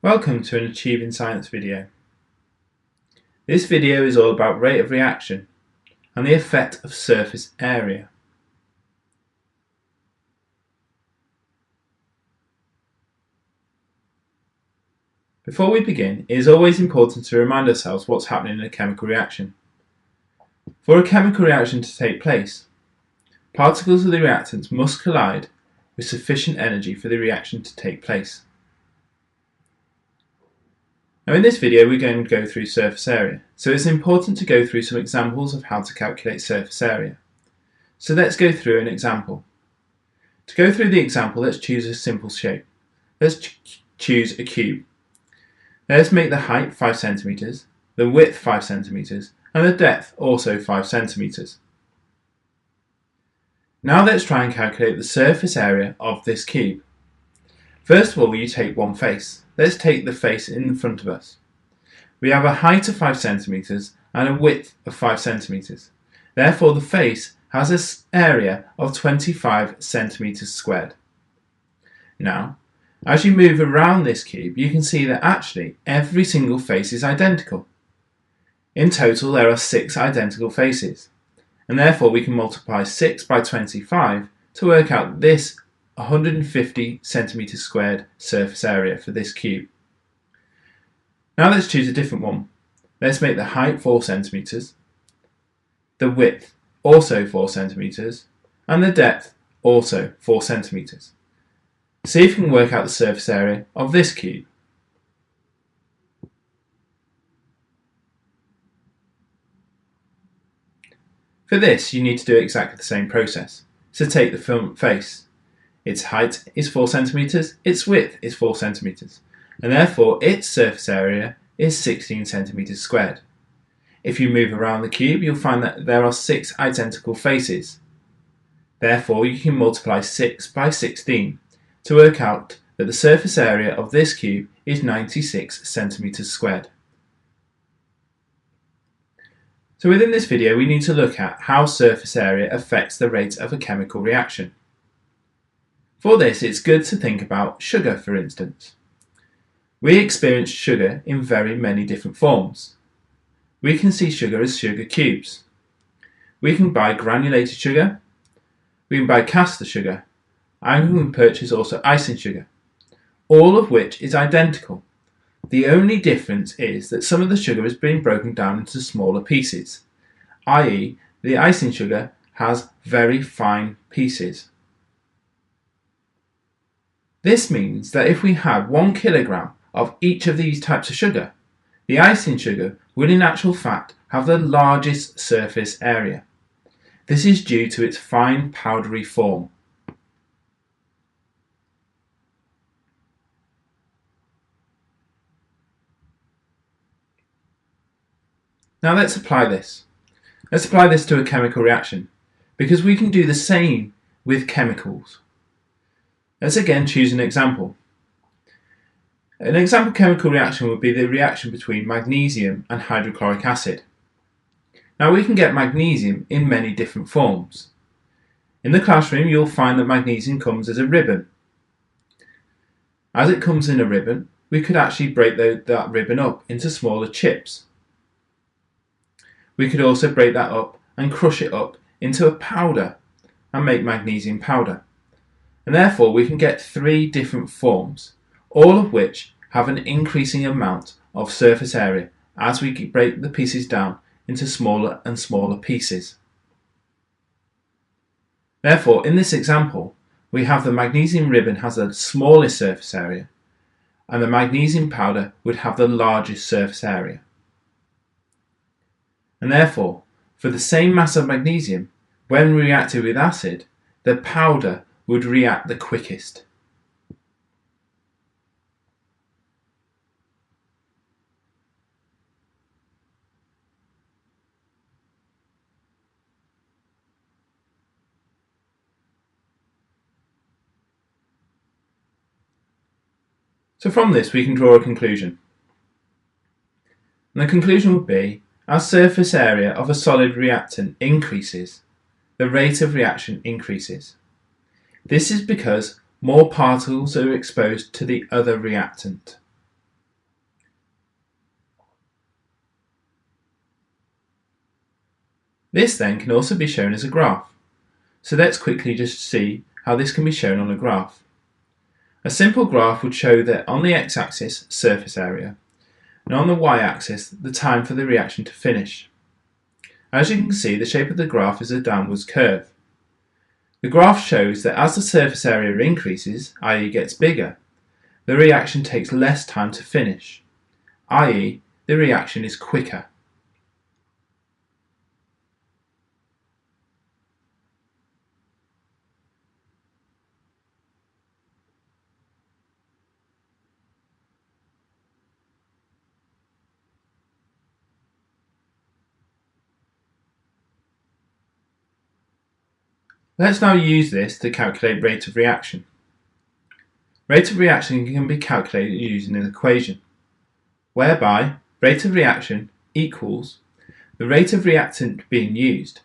Welcome to an Achieving Science video. This video is all about rate of reaction and the effect of surface area. Before we begin, it is always important to remind ourselves what's happening in a chemical reaction. For a chemical reaction to take place, particles of the reactants must collide with sufficient energy for the reaction to take place. Now in this video we're going to go through surface area, so it's important to go through some examples of how to calculate surface area. So let's go through an example. To go through the example, let's choose a simple shape. Let's choose a cube. Let's make the height 5 centimeters, the width 5 centimeters, and the depth also 5 centimeters. Now let's try and calculate the surface area of this cube. First of all, you take one face. Let's take the face in front of us. We have a height of 5 centimeters and a width of 5 centimeters. Therefore, the face has an area of 25 centimeters squared. Now, as you move around this cube, you can see that actually every single face is identical. In total, there are 6 identical faces, and therefore we can multiply 6 by 25 to work out this 150 centimeters squared surface area for this cube. Now let's choose a different one. Let's make the height 4 centimeters, the width also 4 centimeters, and the depth also 4 centimeters. See if you can work out the surface area of this cube. For this, you need to do exactly the same process. So take the front face. Its height is 4 centimeters, its width is 4 centimeters, and therefore its surface area is 16 centimeters squared. If you move around the cube, you'll find that there are 6 identical faces. Therefore, you can multiply 6 by 16 to work out that the surface area of this cube is 96 centimeters squared. So within this video, we need to look at how surface area affects the rate of a chemical reaction. For this, it's good to think about sugar, for instance. We experience sugar in very many different forms. We can see sugar as sugar cubes. We can buy granulated sugar, we can buy caster sugar, and we can purchase also icing sugar, all of which is identical. The only difference is that some of the sugar is being broken down into smaller pieces, i.e. the icing sugar has very fine pieces. This means that if we had 1 kilogram of each of these types of sugar, the icing sugar would in actual fact have the largest surface area. This is due to its fine powdery form. Now let's apply this. Let's apply this to a chemical reaction, because we can do the same with chemicals. Let's again choose an example. An example chemical reaction would be the reaction between magnesium and hydrochloric acid. Now we can get magnesium in many different forms. In the classroom you'll find that magnesium comes as a ribbon. As it comes in a ribbon, we could actually break that ribbon up into smaller chips. We could also break that up and crush it up into a powder and make magnesium powder. And therefore we can get 3 different forms, all of which have an increasing amount of surface area as we break the pieces down into smaller and smaller pieces. Therefore, in this example, we have the magnesium ribbon has the smallest surface area, and the magnesium powder would have the largest surface area. And therefore, for the same mass of magnesium, when reacted with acid, the powder would react the quickest. So from this we can draw a conclusion. And the conclusion would be, as surface area of a solid reactant increases, the rate of reaction increases. This is because more particles are exposed to the other reactant. This then can also be shown as a graph. So let's quickly just see how this can be shown on a graph. A simple graph would show that on the x-axis, surface area, and on the y-axis, the time for the reaction to finish. As you can see, the shape of the graph is a downwards curve. The graph shows that as the surface area increases, i.e. gets bigger, the reaction takes less time to finish, i.e. the reaction is quicker. Let's now use this to calculate rate of reaction. Rate of reaction can be calculated using an equation, whereby rate of reaction equals the rate of reactant being used,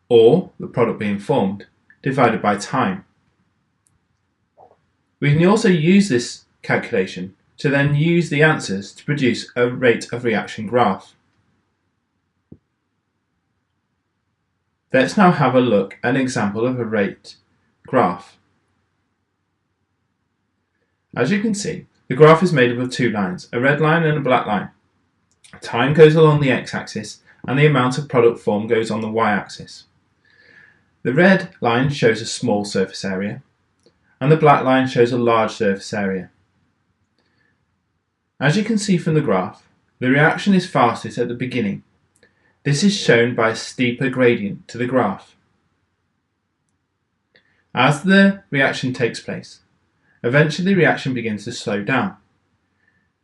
or the product being formed, divided by time. We can also use this calculation to then use the answers to produce a rate of reaction graph. Let's now have a look at an example of a rate graph. As you can see, the graph is made up of two lines, a red line and a black line. Time goes along the x-axis and the amount of product formed goes on the y-axis. The red line shows a small surface area and the black line shows a large surface area. As you can see from the graph, the reaction is fastest at the beginning. This is shown by a steeper gradient to the graph. As the reaction takes place, eventually the reaction begins to slow down.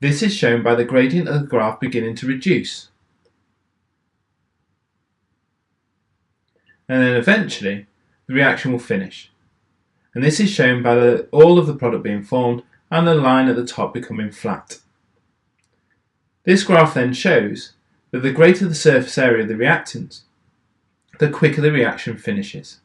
This is shown by the gradient of the graph beginning to reduce. And then eventually the reaction will finish. And this is shown by all of the product being formed and the line at the top becoming flat. This graph then shows that the greater the surface area of the reactant, the quicker the reaction finishes.